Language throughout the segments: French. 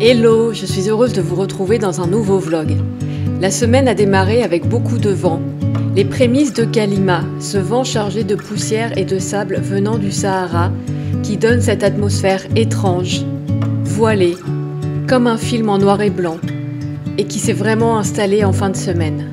Hello, je suis heureuse de vous retrouver dans un nouveau vlog. La semaine a démarré avec beaucoup de vent. Les prémices de Kalima, ce vent chargé de poussière et de sable venant du Sahara, qui donne cette atmosphère étrange, voilée, comme un film en noir et blanc, et qui s'est vraiment installé en fin de semaine.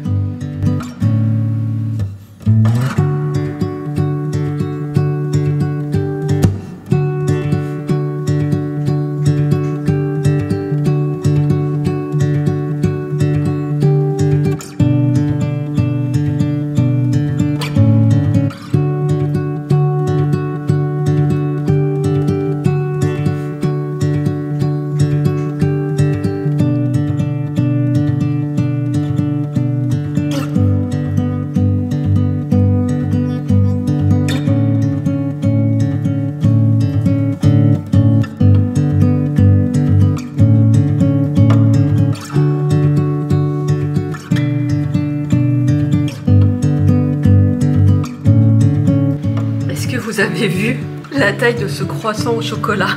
Vous avez vu la taille de ce croissant au chocolat?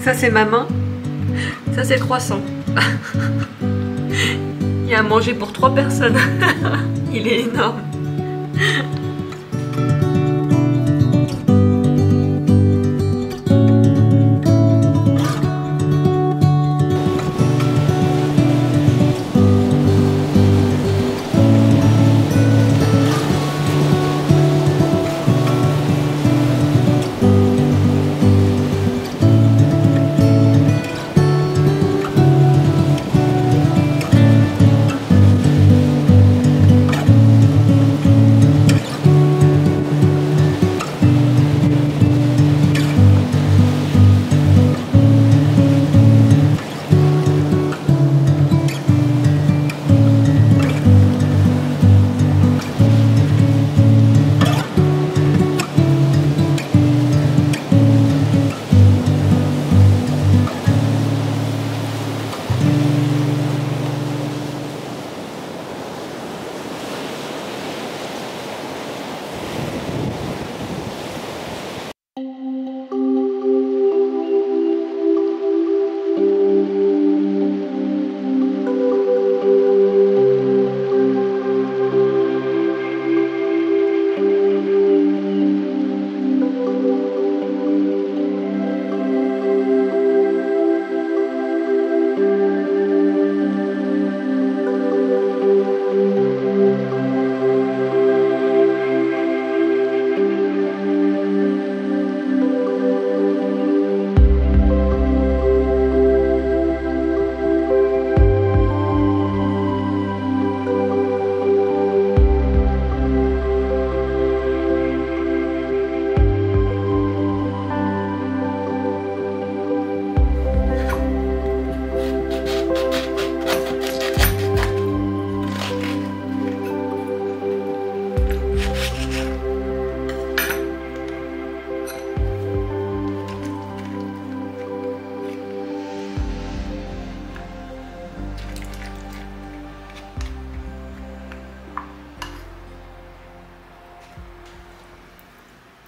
Ça c'est ma main, ça c'est le croissant. Il y a à manger pour 3 personnes. Il est énorme.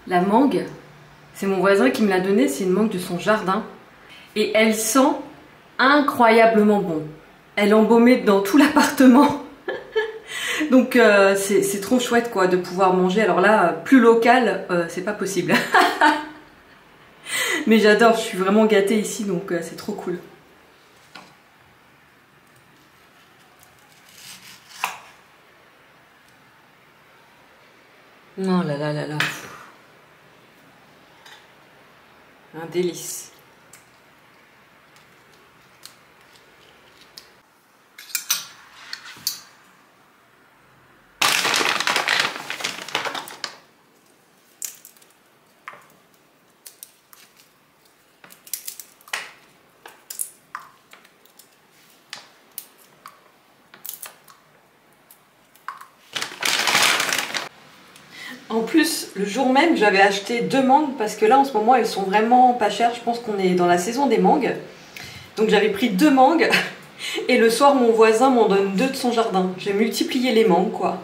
La mangue, c'est mon voisin qui me l'a donnée, c'est une mangue de son jardin. Et elle sent incroyablement bon. Elle est embaumée dans tout l'appartement. Donc c'est trop chouette quoi de pouvoir manger. Alors là, plus local, c'est pas possible. Mais j'adore, je suis vraiment gâtée ici, donc c'est trop cool. Oh là là là là. Un délice. En plus, le jour même, j'avais acheté 2 mangues parce que là, en ce moment, elles sont vraiment pas chères. Je pense qu'on est dans la saison des mangues. Donc j'avais pris 2 mangues et le soir, mon voisin m'en donne 2 de son jardin. J'ai multiplié les mangues, quoi.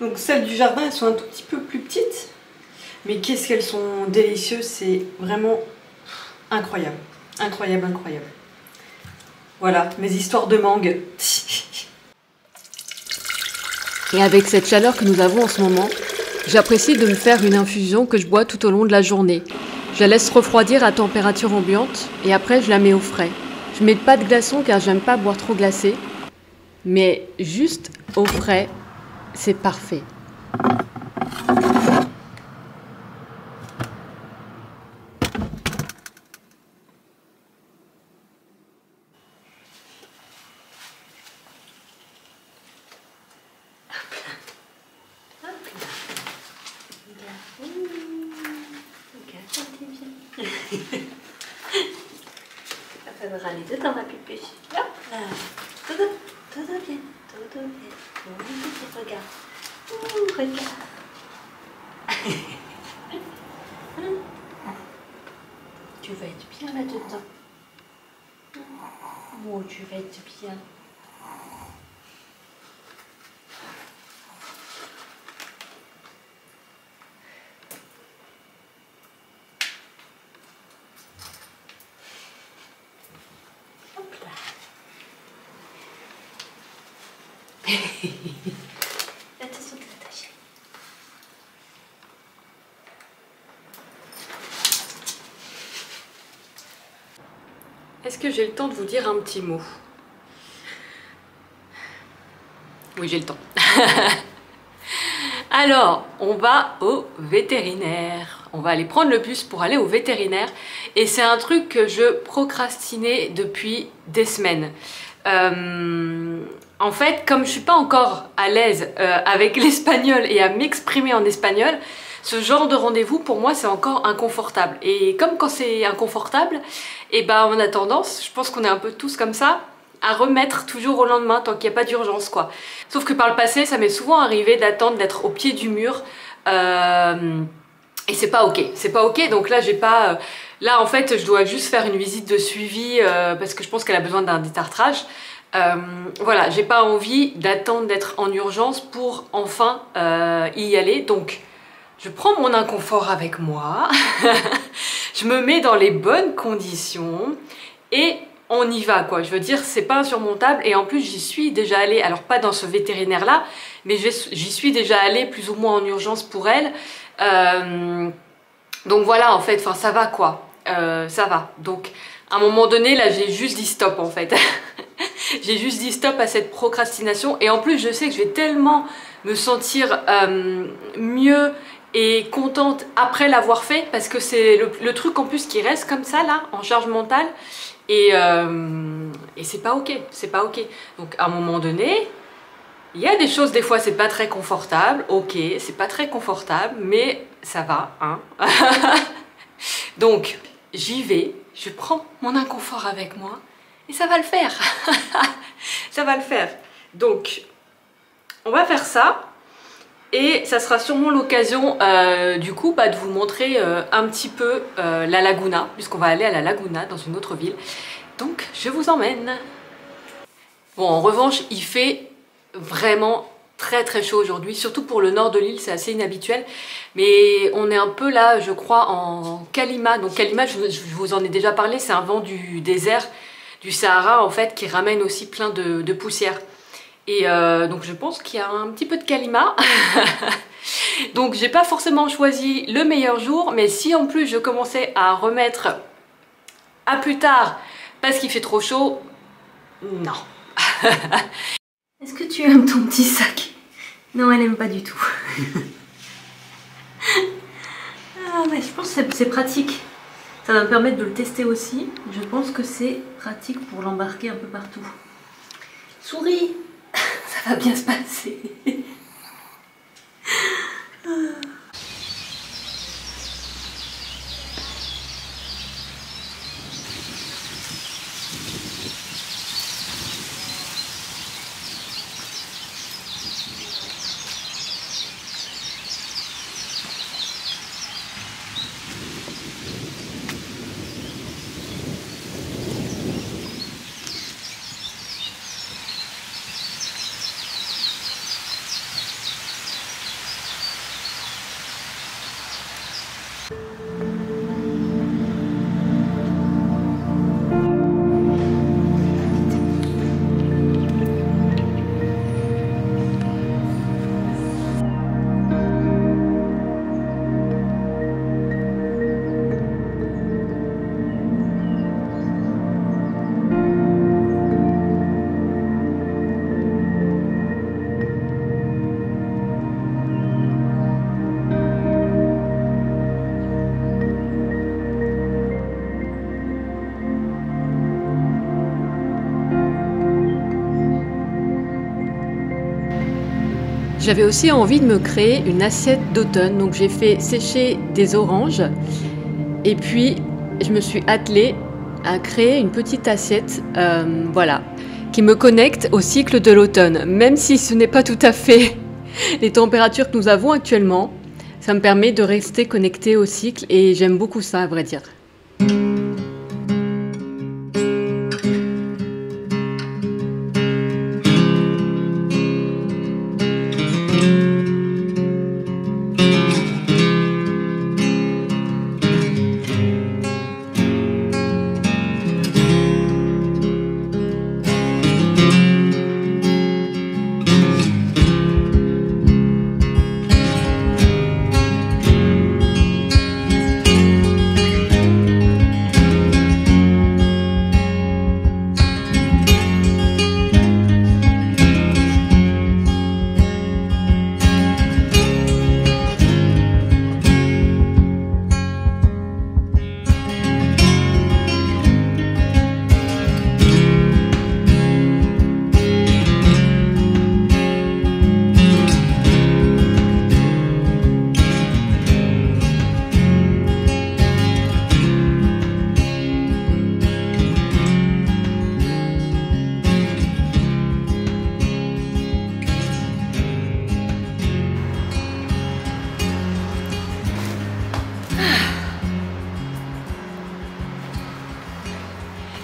Donc celles du jardin, elles sont un tout petit peu plus petites. Mais qu'est-ce qu'elles sont délicieuses, c'est vraiment incroyable. Incroyable, incroyable. Voilà, mes histoires de mangue. Et avec cette chaleur que nous avons en ce moment, j'apprécie de me faire une infusion que je bois tout au long de la journée. Je la laisse refroidir à température ambiante et après je la mets au frais. Je mets pas de glaçons car j'aime pas boire trop glacé, mais juste au frais, c'est parfait. Ça va râler dedans ma pupille. Hop là. Tout bien. Regarde. Regarde. Tu vas être bien là-dedans. Oh, tu vas être bien. Attention de l'attacher. Est-ce que j'ai le temps de vous dire un petit mot? Oui, j'ai le temps. Alors, on va au vétérinaire. On va aller prendre le bus pour aller au vétérinaire. Et c'est un truc que je procrastinais depuis des semaines. En fait, comme je suis pas encore à l'aise avec l'espagnol et à m'exprimer en espagnol, ce genre de rendez-vous pour moi c'est encore inconfortable. Et comme quand c'est inconfortable, et ben on a tendance, je pense qu'on est un peu tous comme ça, à remettre toujours au lendemain tant qu'il n'y a pas d'urgence quoi. Sauf que par le passé, ça m'est souvent arrivé d'attendre d'être au pied du mur et c'est pas ok. C'est pas ok. Donc là j'ai pas. Là en fait je dois juste faire une visite de suivi parce que je pense qu'elle a besoin d'un détartrage. Voilà, j'ai pas envie d'attendre d'être en urgence pour enfin y aller. Donc je prends mon inconfort avec moi, je me mets dans les bonnes conditions et on y va quoi. Je veux dire, c'est pas insurmontable et en plus j'y suis déjà allée, alors pas dans ce vétérinaire là, mais j'y suis déjà allée plus ou moins en urgence pour elle. Donc voilà en fait, enfin ça va quoi, ça va. Donc à un moment donné là j'ai juste dit stop en fait. J'ai juste dit stop à cette procrastination et en plus je sais que je vais tellement me sentir mieux et contente après l'avoir fait parce que c'est le truc en plus qui reste comme ça là en charge mentale et c'est pas ok, c'est pas ok. Donc à un moment donné il y a des choses des fois c'est pas très confortable, ok c'est pas très confortable mais ça va hein. Donc j'y vais, je prends mon inconfort avec moi et ça va le faire. Ça va le faire. Donc on va faire ça. Et ça sera sûrement l'occasion du coup de vous montrer un petit peu la Laguna, puisqu'on va aller à la Laguna dans une autre ville. Donc je vous emmène. Bon en revanche il fait vraiment très très chaud aujourd'hui, surtout pour le nord de l'île, c'est assez inhabituel. Mais on est un peu là je crois en Calima. Donc Calima je vous en ai déjà parlé, c'est un vent du désert, du Sahara en fait, qui ramène aussi plein de poussière. Et donc je pense qu'il y a un petit peu de calima. Donc j'ai pas forcément choisi le meilleur jour, mais si en plus je commençais à remettre à plus tard parce qu'il fait trop chaud, non. Est-ce que tu aimes ton petit sac? Non, elle aime pas du tout. Ah mais je pense que c'est pratique. Ça va me permettre de le tester aussi. Je pense que c'est pratique pour l'embarquer un peu partout. Souris! Ça va bien se passer. J'avais aussi envie de me créer une assiette d'automne, donc j'ai fait sécher des oranges et puis je me suis attelée à créer une petite assiette, voilà, qui me connecte au cycle de l'automne. Même si ce n'est pas tout à fait les températures que nous avons actuellement, ça me permet de rester connectée au cycle et j'aime beaucoup ça, à vrai dire.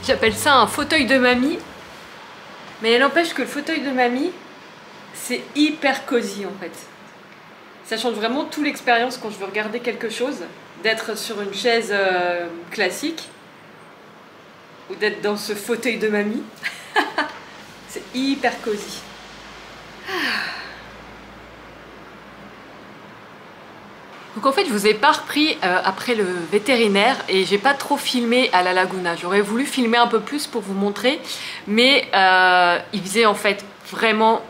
J'appelle ça un fauteuil de mamie, mais elle n'empêche que le fauteuil de mamie, c'est hyper cosy en fait. Ça change vraiment toute l'expérience quand je veux regarder quelque chose, d'être sur une chaise classique ou d'être dans ce fauteuil de mamie. C'est hyper cosy. Donc en fait, je vous ai pas repris après le vétérinaire et j'ai pas trop filmé à la Laguna. J'aurais voulu filmer un peu plus pour vous montrer, mais il faisait en fait vraiment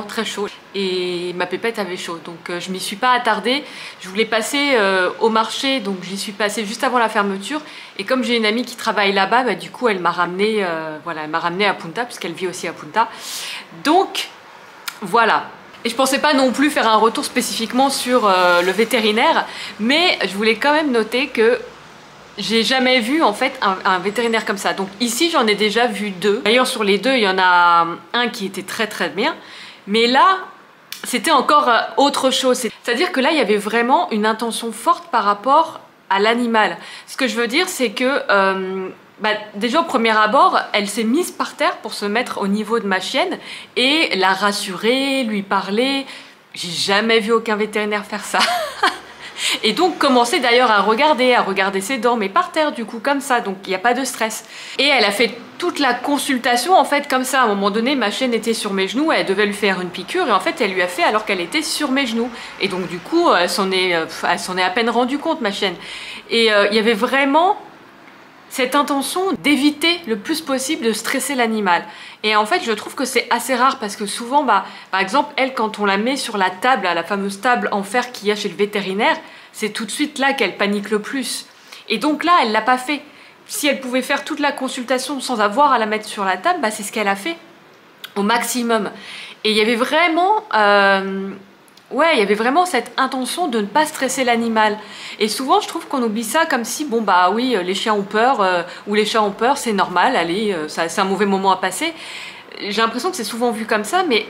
très chaud et ma pépette avait chaud, donc je m'y suis pas attardée. Je voulais passer au marché, donc j'y suis passée juste avant la fermeture et comme j'ai une amie qui travaille là-bas, bah, du coup elle m'a ramenée voilà, elle m'a ramenée à Punta puisqu'elle vit aussi à Punta. Donc voilà. Et je pensais pas non plus faire un retour spécifiquement sur le vétérinaire, mais je voulais quand même noter que j'ai jamais vu en fait un vétérinaire comme ça. Donc ici j'en ai déjà vu deux. D'ailleurs sur les deux il y en a un qui était très bien, mais là c'était encore autre chose. C'est-à-dire que là il y avait vraiment une intention forte par rapport à l'animal. Ce que je veux dire c'est que bah, déjà au premier abord, elle s'est mise par terre pour se mettre au niveau de ma chienne et la rassurer, lui parler. J'ai jamais vu aucun vétérinaire faire ça. Et donc commencer d'ailleurs à regarder ses dents, mais par terre du coup comme ça, donc il n'y a pas de stress. Et elle a fait toute la consultation en fait comme ça. À un moment donné, ma chienne était sur mes genoux, elle devait lui faire une piqûre et en fait elle lui a fait alors qu'elle était sur mes genoux. Et donc du coup, elle s'en est à peine rendue compte, ma chienne. Et il y avait vraiment cette intention d'éviter le plus possible de stresser l'animal. Et en fait, je trouve que c'est assez rare parce que souvent, bah, par exemple, elle, quand on la met sur la table, la fameuse table en fer qu'il y a chez le vétérinaire, c'est tout de suite là qu'elle panique le plus. Et donc là, elle l'a pas fait. Si elle pouvait faire toute la consultation sans avoir à la mettre sur la table, bah, c'est ce qu'elle a fait au maximum. Et il y avait vraiment... ouais, il y avait vraiment cette intention de ne pas stresser l'animal. Et souvent, je trouve qu'on oublie ça comme si, bon bah oui, les chiens ont peur, ou les chats ont peur, c'est normal, allez, c'est un mauvais moment à passer. J'ai l'impression que c'est souvent vu comme ça, mais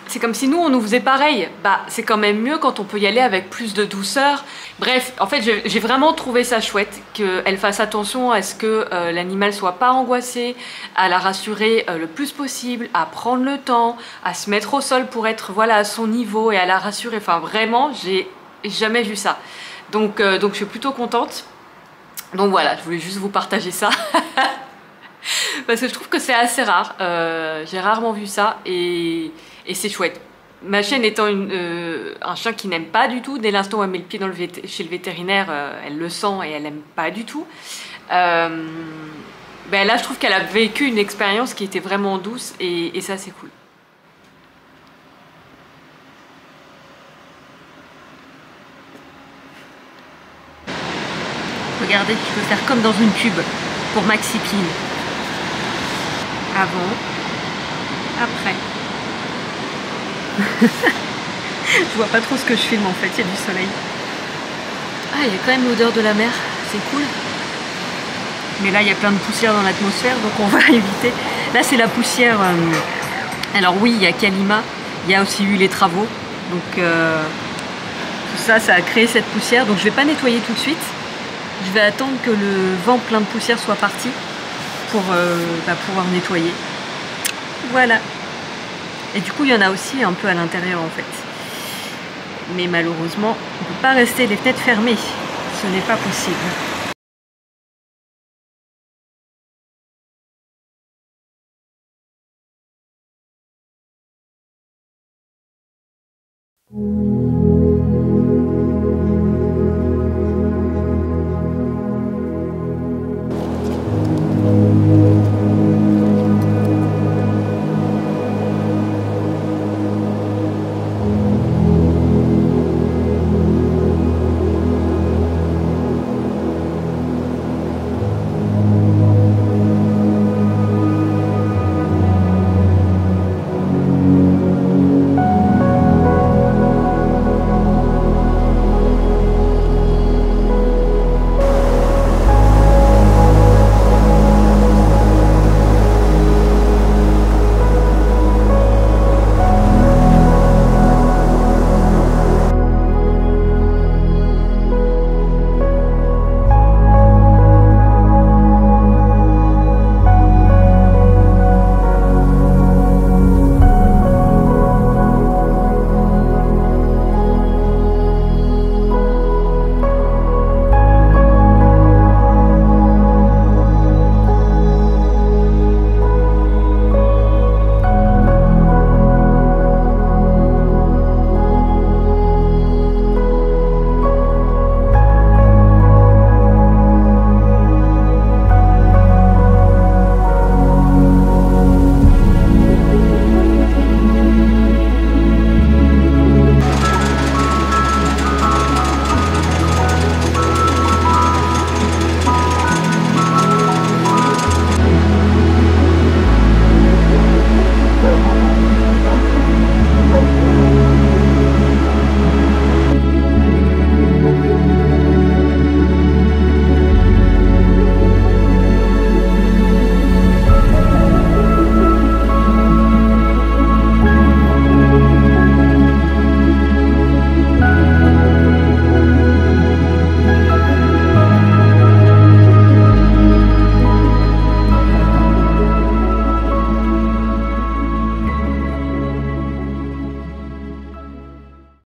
c'est comme si nous, on nous faisait pareil. Bah, c'est quand même mieux quand on peut y aller avec plus de douceur. Bref, en fait, j'ai vraiment trouvé ça chouette, qu'elle fasse attention à ce que l'animal soit pas angoissé, à la rassurer le plus possible, à prendre le temps, à se mettre au sol pour être voilà, à son niveau et à la rassurer. Enfin, vraiment, j'ai jamais vu ça. Donc je suis plutôt contente. Donc voilà, je voulais juste vous partager ça. Parce que je trouve que c'est assez rare. J'ai rarement vu ça et c'est chouette. Ma chienne étant un chien qui n'aime pas du tout, dès l'instant où elle met le pied chez le vétérinaire, elle le sent et elle n'aime pas du tout. Ben là, je trouve qu'elle a vécu une expérience qui était vraiment douce et ça, c'est cool. Regardez, je peux faire comme dans une pub pour Maxi Clean. Avant, après. Je vois pas trop ce que je filme en fait, il y a du soleil. Ah, il y a quand même l'odeur de la mer, c'est cool. Mais là, il y a plein de poussière dans l'atmosphère, donc on va éviter. Là, c'est la poussière. Alors oui, il y a Kalima, il y a aussi eu les travaux. Donc tout ça, ça a créé cette poussière. Donc je vais pas nettoyer tout de suite. Je vais attendre que le vent plein de poussière soit parti pour pouvoir nettoyer. Voilà. Et du coup, il y en a aussi un peu à l'intérieur en fait. Mais malheureusement, on ne peut pas rester les fenêtres fermées. Ce n'est pas possible.